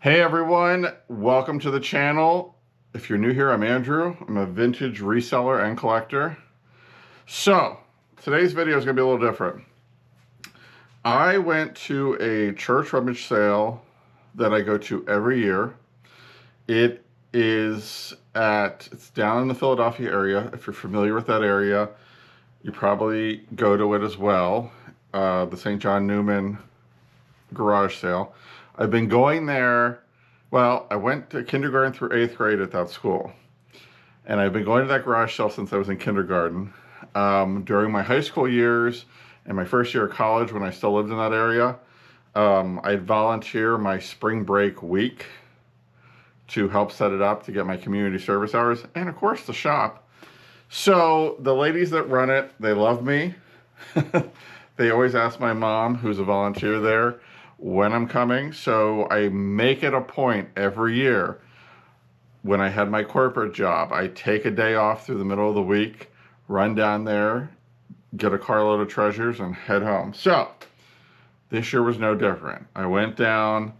Hey everyone, welcome to the channel. If you're new here, I'm Andrew. I'm a vintage reseller and collector. So, today's video is going to be a little different. I went to a church rummage sale that I go to every year. It's down in the Philadelphia area. If you're familiar with that area, you probably go to it as well. The St. John Newman garage sale. I've been going there. Well, I went to kindergarten through 8th grade at that school. And I've been going to that garage sale since I was in kindergarten. During my high school years and my first year of college when I still lived in that area, I'd volunteer my spring break week to help set it up to get my community service hours and of course the shop. So the ladies that run it, they love me. They always ask my mom, who's a volunteer there, when I'm coming. So I make it a point every year. When I had my corporate job, I take a day off through the middle of the week, run down there, get a carload of treasures, and head home. So this year was no different. I went down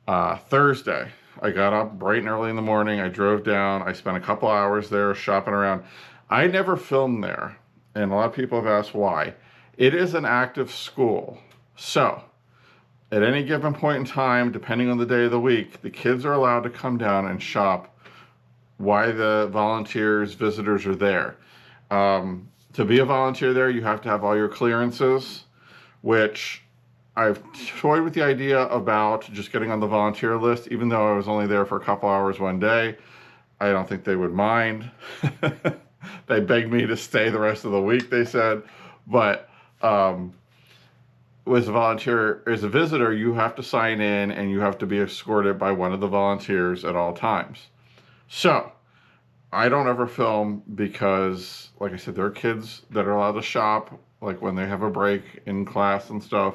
Thursday. I got up bright and early in the morning. I drove down. I spent a couple hours there shopping around. I never filmed there, and a lot of people have asked why. It is an active school. So at any given point in time, depending on the day of the week, the kids are allowed to come down and shop while the volunteers, visitors are there. To be a volunteer there, you have to have all your clearances, which I've toyed with the idea about just getting on the volunteer list, even though I was only there for a couple hours one day. I don't think they would mind. They begged me to stay the rest of the week, they said. But as a volunteer, as a visitor, you have to sign in and you have to be escorted by one of the volunteers at all times. So I don't ever film because, like I said, there are kids that are allowed to shop, like when they have a break in class and stuff.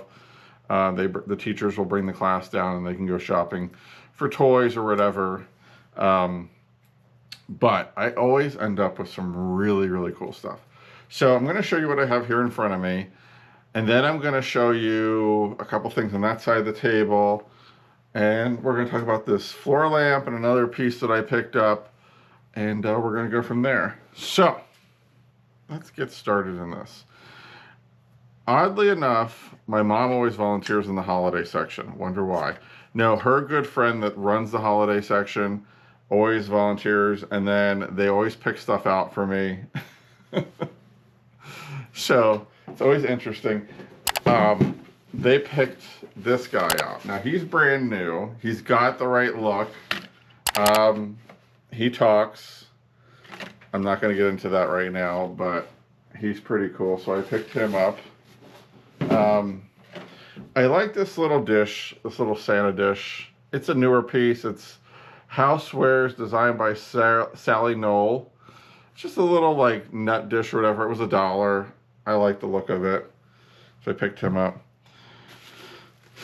The teachers will bring the class down and they can go shopping for toys or whatever. But I always end up with some really, really cool stuff. So I'm going to show you what I have here in front of me. And then I'm going to show you a couple things on that side of the table. And we're going to talk about this floor lamp and another piece that I picked up. And we're going to go from there. So let's get started in this. Oddly enough, my mom always volunteers in the holiday section. Wonder why. No, her good friend that runs the holiday section always volunteers. And then they always pick stuff out for me. So it's always interesting. They picked this guy out. Now he's brand new. He's got the right look. He talks. I'm not going to get into that right now, but he's pretty cool. So I picked him up. I like this little dish, this little Santa dish. It's a newer piece. It's Housewares, designed by Sally Knoll. It's just a little like nut dish or whatever. It was $1. I like the look of it, so I picked him up.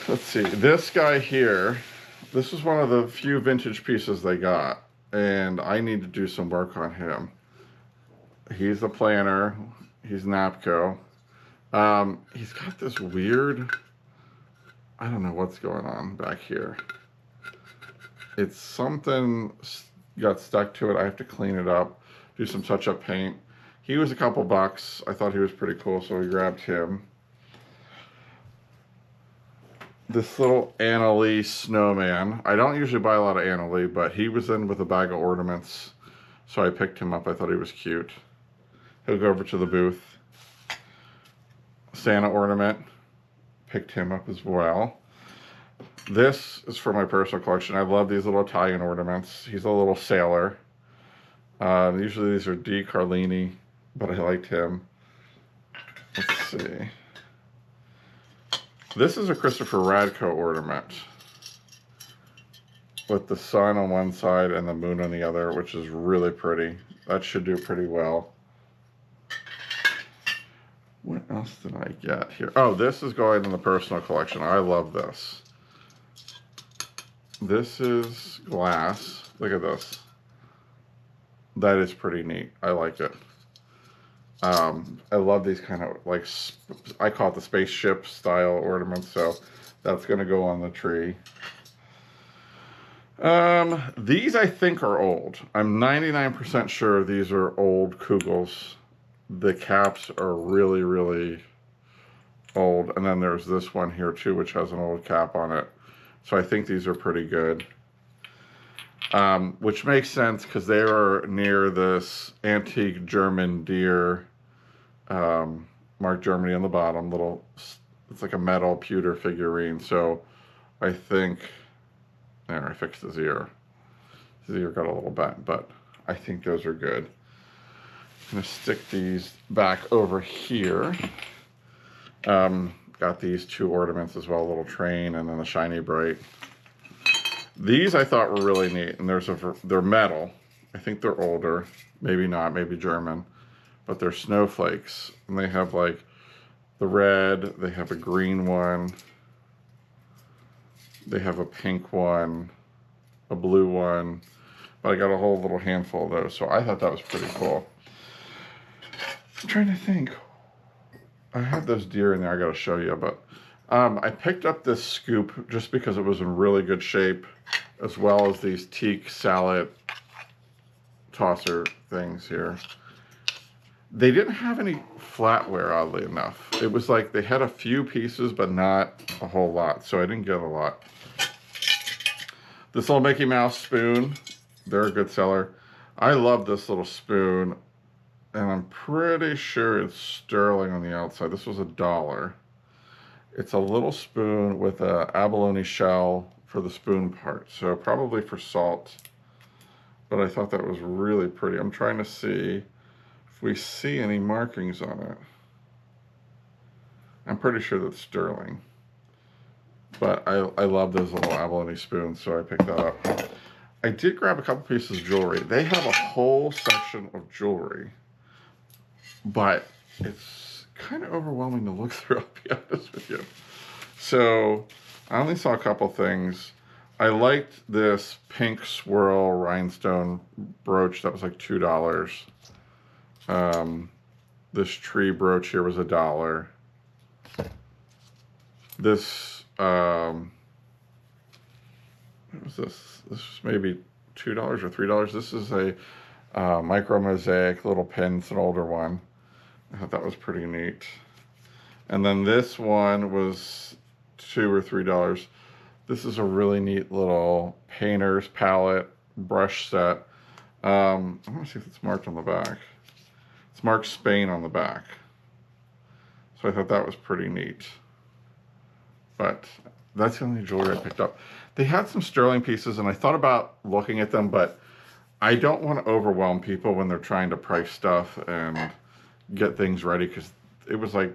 Let's see, this guy here, this is one of the few vintage pieces they got, and I need to do some work on him. He's a planner, he's Napco. He's got this weird, I don't know what's going on back here. It's something got stuck to it. I have to clean it up, do some touch-up paint. He was a couple bucks. I thought he was pretty cool, so we grabbed him. This little Anna Lee snowman. I don't usually buy a lot of Anna Lee, but he was in with a bag of ornaments, so I picked him up. I thought he was cute. He'll go over to the booth. Santa ornament. Picked him up as well. This is for my personal collection. I love these little Italian ornaments. He's a little sailor. Usually these are D. Carlini, but I liked him. Let's see. This is a Christopher Radko ornament with the sun on one side and the moon on the other, which is really pretty. That should do pretty well. What else did I get here? Oh, this is going in the personal collection. I love this. This is glass. Look at this. That is pretty neat. I like it. I love these kind of, like, I call it the spaceship style ornaments, so that's going to go on the tree. These I think are old. I'm 99% sure these are old Kugels. The caps are really, really old. And then there's this one here too, which has an old cap on it. So I think these are pretty good. Which makes sense because they are near this antique German deer, marked Germany on the bottom. It's like a metal pewter figurine. So I think, there, I fixed his ear. His ear got a little bent, but I think those are good. I'm gonna stick these back over here. Got these two ornaments as well, a little train and then the shiny bright. These I thought were really neat, and they're metal. I think they're older, maybe not, maybe German, but they're snowflakes, and they have like the red, they have a green one, they have a pink one, a blue one, but I got a whole little handful of those, so I thought that was pretty cool. I'm trying to think. I have those deer in there I gotta show you, but I picked up this scoop just because it was in really good shape, as well as these teak salad tosser things here. They didn't have any flatware, oddly enough. It was like they had a few pieces, but not a whole lot, so I didn't get a lot. This little Mickey Mouse spoon, they're a good seller. I love this little spoon, and I'm pretty sure it's sterling on the outside. This was $1. It's a little spoon with a abalone shell for the spoon part, so probably for salt. But I thought that was really pretty. I'm trying to see if we see any markings on it. I'm pretty sure that's sterling. But I love those little abalone spoons, so I picked that up. I did grab a couple pieces of jewelry. They have a whole section of jewelry, but it's kind of overwhelming to look through, I'll be honest with you. So I only saw a couple things. I liked this pink swirl rhinestone brooch that was like $2. This tree brooch here was $1. This, what was this? This was maybe $2 or $3. This is a micro mosaic little pin. It's an older one. I thought that was pretty neat. And then this one was $2 or $3. This is a really neat little painter's palette brush set. I want to see if it's marked on the back. It's marked Spain on the back. So I thought that was pretty neat. But that's the only jewelry I picked up. They had some sterling pieces, and I thought about looking at them, but I don't want to overwhelm people when they're trying to price stuff and get things ready, because it was like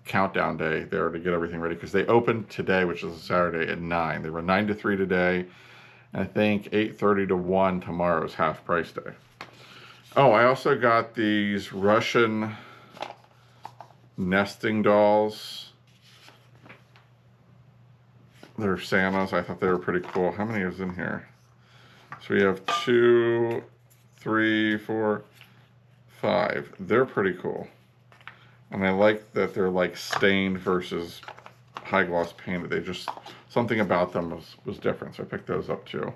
countdown day there to get everything ready, because they opened today, which is a Saturday, at 9. They were 9 to 3 today, and I think 8:30 to 1 tomorrow is half price day. Oh, I also got these Russian nesting dolls. They're Santas. I thought they were pretty cool. How many is in here? So we have 2, 3, 4, 5. They're pretty cool. And I like that they're like stained versus high gloss painted. They just, something about them was different. So I picked those up too.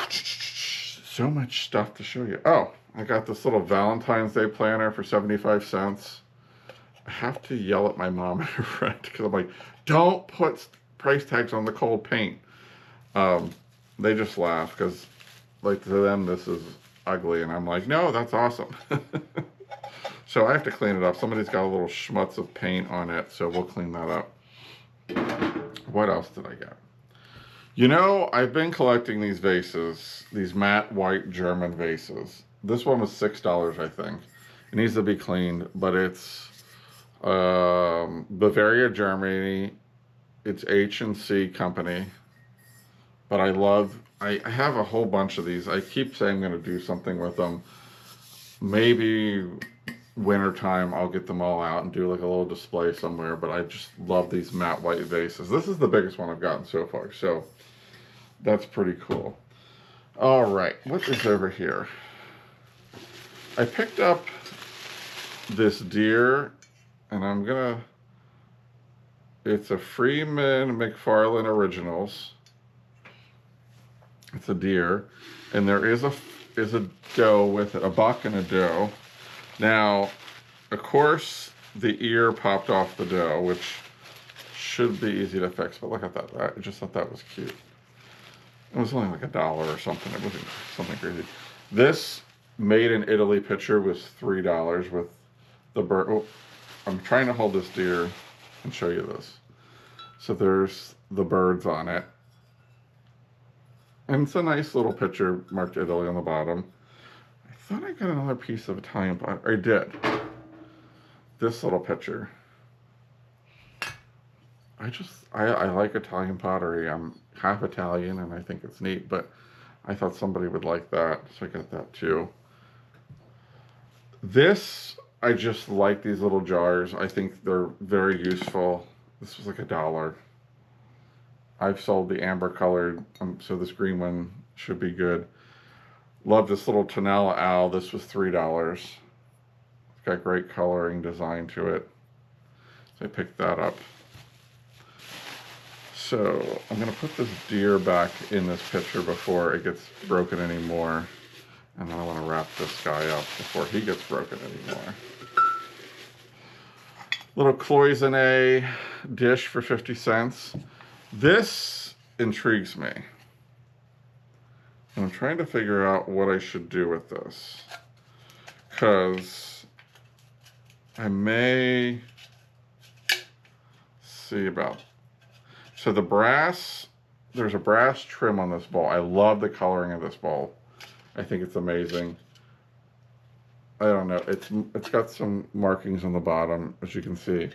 So much stuff to show you. Oh, I got this little Valentine's Day planner for 75 cents. I have to yell at my mom and her friend because I'm like, don't put price tags on the cold paint. They just laugh because, like, to them this is ugly, and I'm like, no, that's awesome. So I have to clean it up. Somebody's got a little schmutz of paint on it, so we'll clean that up. What else did I get? You know, I've been collecting these vases, these matte white German vases. This one was $6, I think. It needs to be cleaned, but it's Bavaria, Germany. It's H&C company. But I have a whole bunch of these. I keep saying I'm going to do something with them. Maybe wintertime I'll get them all out and do like a little display somewhere, but I just love these matte white vases. This is the biggest one I've gotten so far, so that's pretty cool. All right, what is over here? I picked up this deer, and it's a Freeman McFarlane Originals. It's a deer, and there is a doe with it, a buck and a doe. Now, of course, the ear popped off the doe, which should be easy to fix, but look at that. I just thought that was cute. It was only like $1 or something. It wasn't something crazy. This made in Italy picture was $3 with the bird. Oh, I'm trying to hold this deer and show you this. So there's the birds on it. And it's a nice little picture marked Italy on the bottom. I thought I got another piece of Italian pottery. I did. This little picture. I like Italian pottery. I'm half Italian and I think it's neat, but I thought somebody would like that, so I got that too. This, I just like these little jars. I think they're very useful. This was like $1. I've sold the amber colored, so this green one should be good. Love this little Tonella owl. This was $3. It's got great coloring design to it. So I picked that up. So I'm gonna put this deer back in this picture before it gets broken anymore. And then I wanna wrap this guy up before he gets broken anymore. Little cloisonne dish for 50 cents. This intrigues me. And I'm trying to figure out what I should do with this. Because I may see about. So the brass, there's a brass trim on this bowl. I love the coloring of this bowl. I think it's amazing. I don't know, it's got some markings on the bottom, as you can see.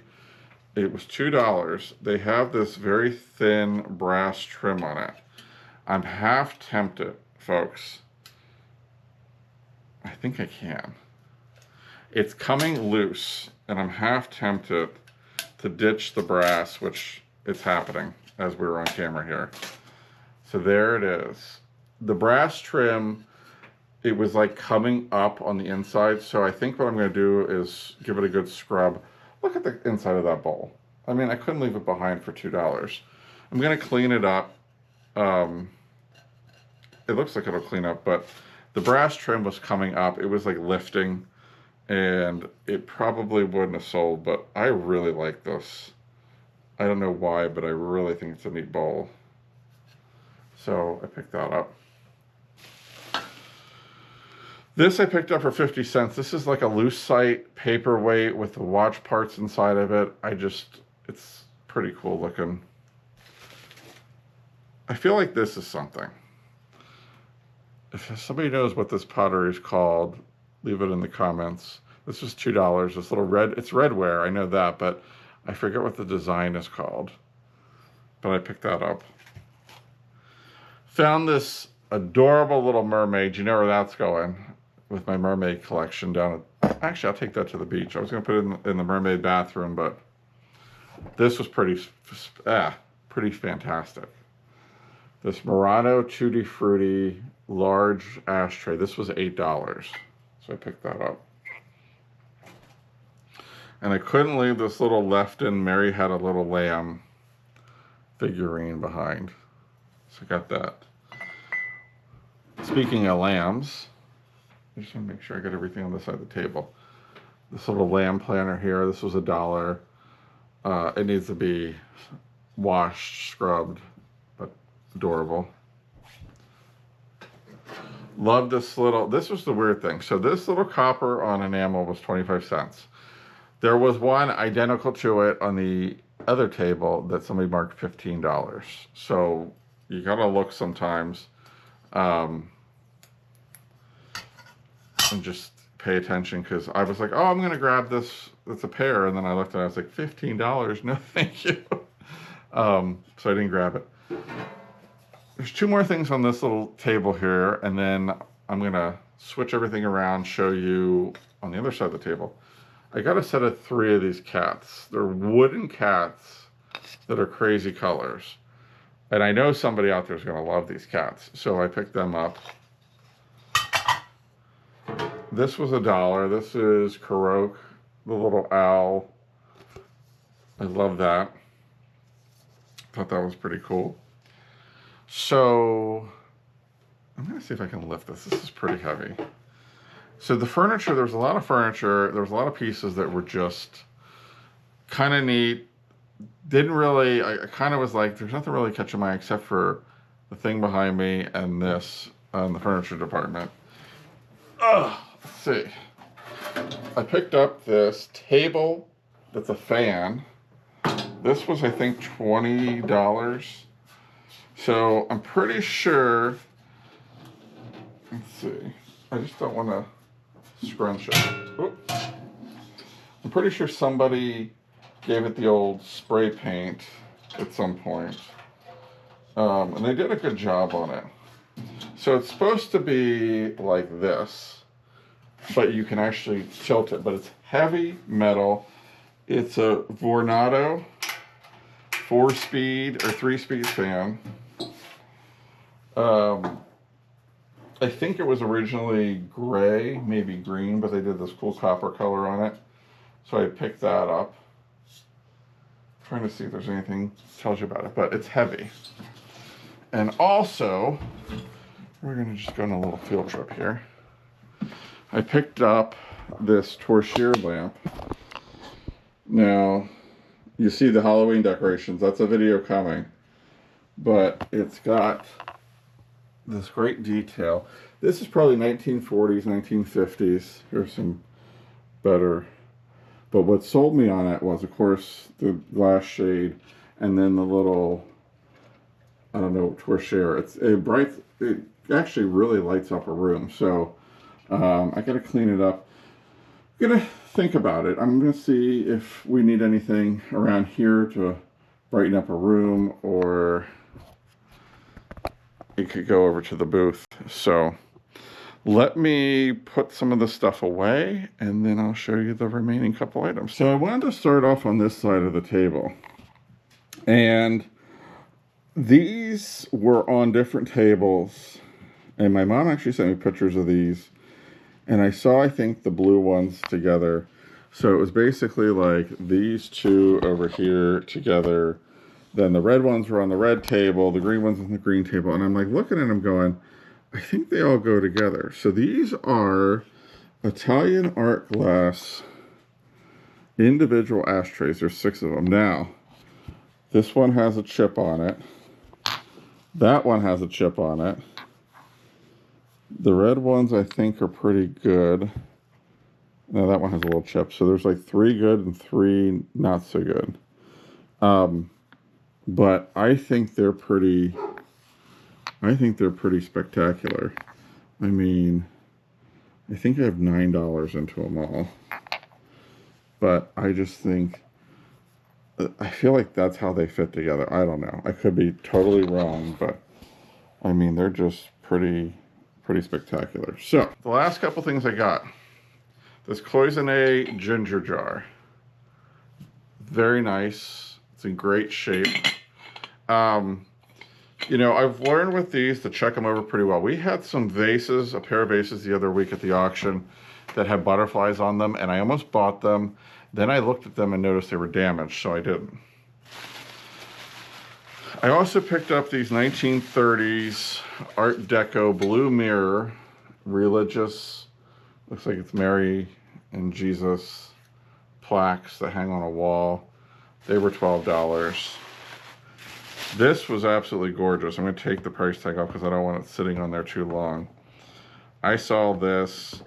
It was $2. They have this very thin brass trim on it. I'm half tempted, folks. I think I can. It's coming loose, and I'm half tempted to ditch the brass, which is happening as we're on camera here. So there it is. The brass trim, it was like coming up on the inside, so I think what I'm going to do is give it a good scrub. Look at the inside of that bowl. I mean, I couldn't leave it behind for $2. I'm going to clean it up. It looks like it'll clean up, but the brass trim was coming up. It was like lifting, and it probably wouldn't have sold, but I really like this. I don't know why, but I really think it's a neat bowl. So I picked that up. This I picked up for 50 cents. This is like a lucite paperweight with the watch parts inside of it. It's pretty cool looking. I feel like this is something. If somebody knows what this pottery is called, leave it in the comments. This was $2. This little red, it's redware, I know that, but I forget what the design is called. But I picked that up. Found this adorable little mermaid. You know where that's going with my mermaid collection down at, actually I'll take that to the beach. I was gonna put it in the mermaid bathroom, but this was pretty fantastic. This Murano Tutti Frutti large ashtray. This was $8, so I picked that up. And I couldn't leave this little left-in Mary Had a Little Lamb figurine behind, so I got that. Speaking of lambs, I just want to make sure I got everything on this side of the table. This little lamb planter here, this was $1. It needs to be washed, scrubbed, but adorable. Love this little, this was the weird thing. So this little copper on enamel was 25 cents. There was one identical to it on the other table that somebody marked $15. So you gotta look sometimes. And just pay attention, because I was like, oh, I'm gonna grab this, it's a pair, and then I looked and I was like, $15, no thank you. So I didn't grab it. There's two more things on this little table here, and then I'm gonna switch everything around, show you on the other side of the table. I got a set of 3 of these cats. They're wooden cats that are crazy colors. And I know somebody out there is gonna love these cats, so I picked them up. This was $1. This is Karok, the little owl. I love that. Thought that was pretty cool. So I'm gonna see if I can lift this. This is pretty heavy. So the furniture, there was a lot of furniture. There was a lot of pieces that were just kind of neat. Didn't really, I kind of was like, there's nothing really catching my eye except for the thing behind me and this on the furniture department. Let's see. I picked up this table that's a fan. This was, I think, $20. So I'm pretty sure, let's see. I just don't want to scrunch it. Oops. I'm pretty sure somebody gave it the old spray paint at some point. And they did a good job on it. So it's supposed to be like this, but you can actually tilt it. But it's heavy metal. It's a Vornado 4-speed or 3-speed fan. I think it was originally gray, maybe green, but they did this cool copper color on it. So I picked that up. Trying to see if there's anything that tells you about it, but it's heavy. And also, we're gonna just go on a little field trip here. I picked up this torchlight lamp. Now, you see the Halloween decorations. That's a video coming. But it's got this great detail. This is probably 1940s, 1950s. Here's some better. But what sold me on it was, of course, the glass shade and then the little, I don't know, torchlight. It actually really lights up a room. So I gotta clean it up. I'm gonna think about it. I'm gonna see if we need anything around here to brighten up a room, or it could go over to the booth. So let me put some of the stuff away and then I'll show you the remaining couple items. So I wanted to start off on this side of the table. And these were on different tables. And my mom actually sent me pictures of these. And I saw, I think, the blue ones together. So it was basically like these two over here together. Then the red ones were on the red table, the green ones on the green table. And I'm like looking at them going, I think they all go together. So these are Italian art glass individual ashtrays. There's 6 of them. Now, this one has a chip on it. That one has a chip on it. The red ones, I think, are pretty good. No, that one has a little chip. So there's like 3 good and 3 not so good. But I think they're pretty spectacular. I mean, I think I have $9 into them all. But I just think, I feel like that's how they fit together. I don't know. I could be totally wrong, but I mean, they're just pretty spectacular. So, the last couple things I got. This cloisonne ginger jar. Very nice. It's in great shape. You know, I've learned with these to check them over pretty well. We had some vases, a pair of vases the other week at the auction that had butterflies on them, and I almost bought them. Then I looked at them and noticed they were damaged, so I didn't. I also picked up these 1930s Art Deco blue mirror, religious, looks like it's Mary and Jesus plaques that hang on a wall. They were $12. This was absolutely gorgeous. I'm going to take the price tag off because I don't want it sitting on there too long. I saw this,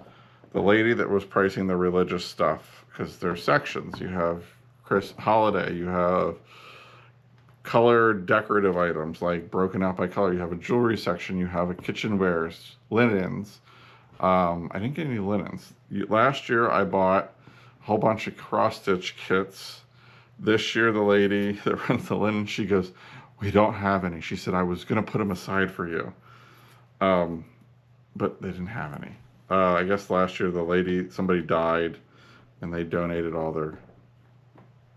the lady that was pricing the religious stuff, because there's sections. You have holiday, you have colored decorative items like broken out by color. You have a jewelry section, you have a kitchenwares, linens. I didn't get any linens. Last year I bought a whole bunch of cross-stitch kits. This year the lady that runs the linen, she goes, we don't have any. She said, I was going to put them aside for you. But they didn't have any. I guess last year somebody died and they donated all their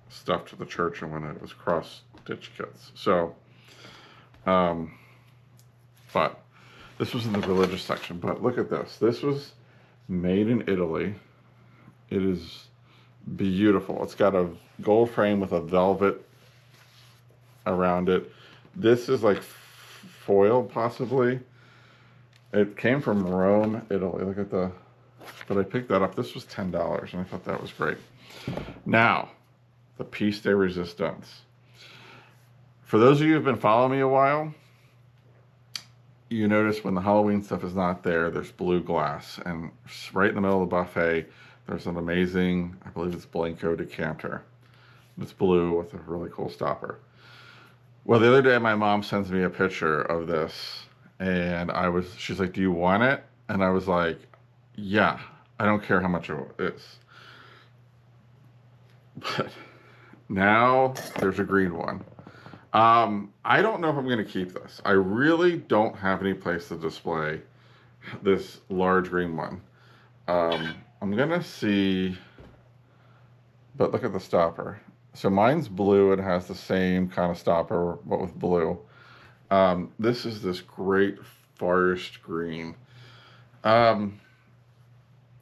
stuff to the church, and when it was cross-stitch kits. So, but this was in the religious section. But look at this. This was made in Italy. It is beautiful. It's got a gold frame with a velvet around it. This is like foil, possibly. It came from Rome, Italy. Look at the, but I picked that up. This was $10 and I thought that was great. Now, the piece de resistance. For those of you who've been following me a while, you notice when the Halloween stuff is not there, there's blue glass. And right in the middle of the buffet, there's an amazing, I believe it's Blanco decanter. It's blue with a really cool stopper. Well, the other day, my mom sends me a picture of this, and she's like, do you want it? And I was like, yeah, I don't care how much it is. But now there's a green one. I don't know if I'm going to keep this. I really don't have any place to display this large green one. I'm going to see, but look at the stopper. So mine's blue. It has the same kind of stopper, but with blue. This is this great forest green. I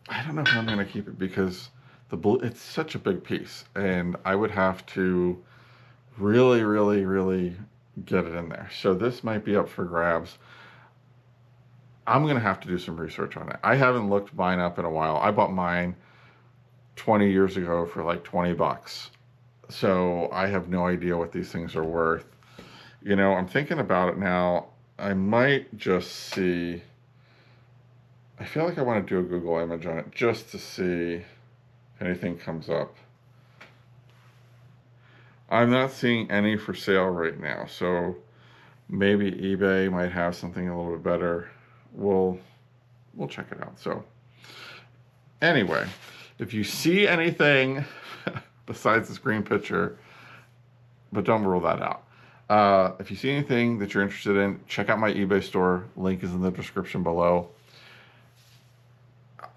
don't know how I'm going to keep it because the blue, it's such a big piece, and I would have to really, really, really get it in there. So this might be up for grabs. I'm going to have to do some research on it. I haven't looked mine up in a while. I bought mine 20 years ago for like 20 bucks. So I have no idea what these things are worth. You know, I'm thinking about it now. I might just see. I feel like I want to do a Google image on it just to see if anything comes up. I'm not seeing any for sale right now, so maybe eBay might have something a little bit better. We'll check it out. So anyway, if you see anything besides this green picture, but don't rule that out. If you see anything that you're interested in, check out my eBay store. Link is in the description below.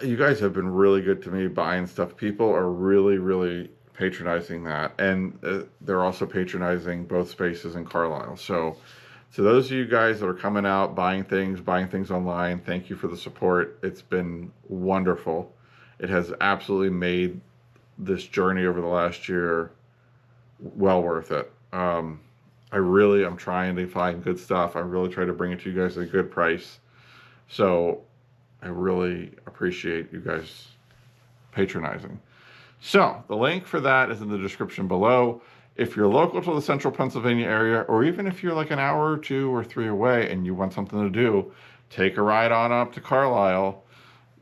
You guys have been really good to me buying stuff. People are really, really patronizing that. And they're also patronizing both spaces in Carlisle. So to those of you guys that are coming out, buying things online, thank you for the support. It's been wonderful. It has absolutely made this journey over the last year well worth it. I'm trying to find good stuff. I really try to bring it to you guys at a good price. So I really appreciate you guys patronizing. So the link for that is in the description below. If you're local to the central Pennsylvania area, or even if you're like an hour or 2 or 3 away and you want something to do, take a ride on up to Carlisle.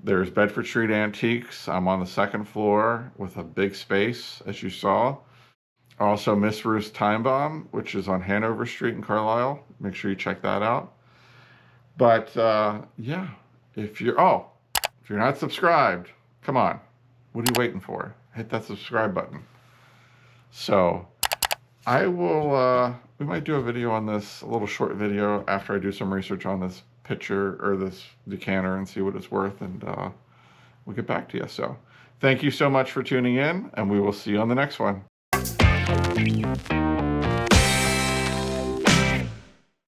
There's Bedford Street Antiques. I'm on the 2nd floor with a big space, as you saw. Also, Miss Ruth's Time Bomb, which is on Hanover Street in Carlisle. Make sure you check that out. But yeah, if you're not subscribed, come on. What are you waiting for? Hit that subscribe button. So I will, we might do a video on this, a little short video after I do some research on this picture or this decanter and see what it's worth, and we'll get back to you. So thank you so much for tuning in, and we will see you on the next one.